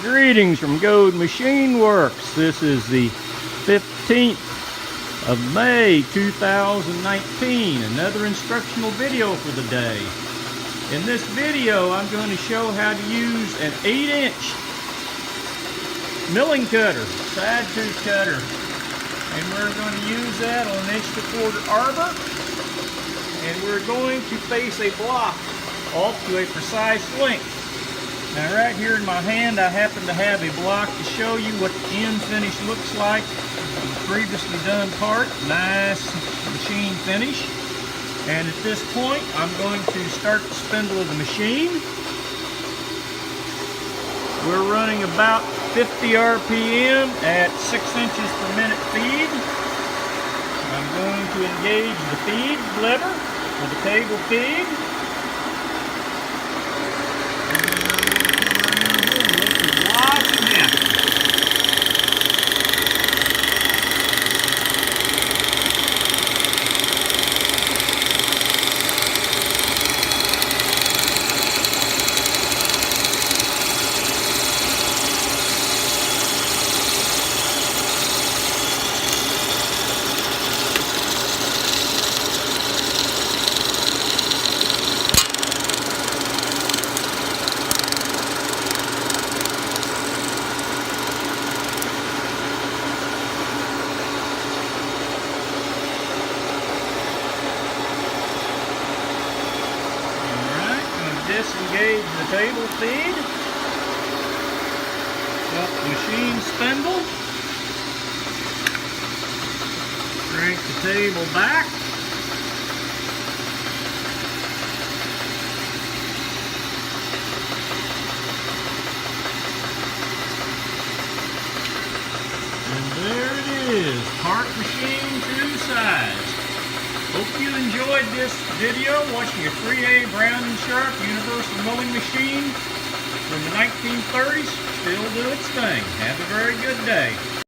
Greetings from Gold Machine Works. This is the 15th of May 2019. Another instructional video for the day. In this video, I'm going to show how to use an 8-inch milling cutter, side tooth cutter. And we're going to use that on an 1¼ arbor. And we're going to face a block off to a precise length. Now right here in my hand I happen to have a block to show you what the end finish looks like. The previously done part, nice machine finish. And at this point I'm going to start the spindle of the machine. We're running about 50 RPM at 6 inches per minute feed. I'm going to engage the feed lever for the table feed. Disengage the table feed, up the machine spindle, crank the table back, and there it is, part machine to size. Hope you enjoyed this video watching a 3A Brown Sharpe universal milling machine from the 1930s. Still do its thing. Have a very good day.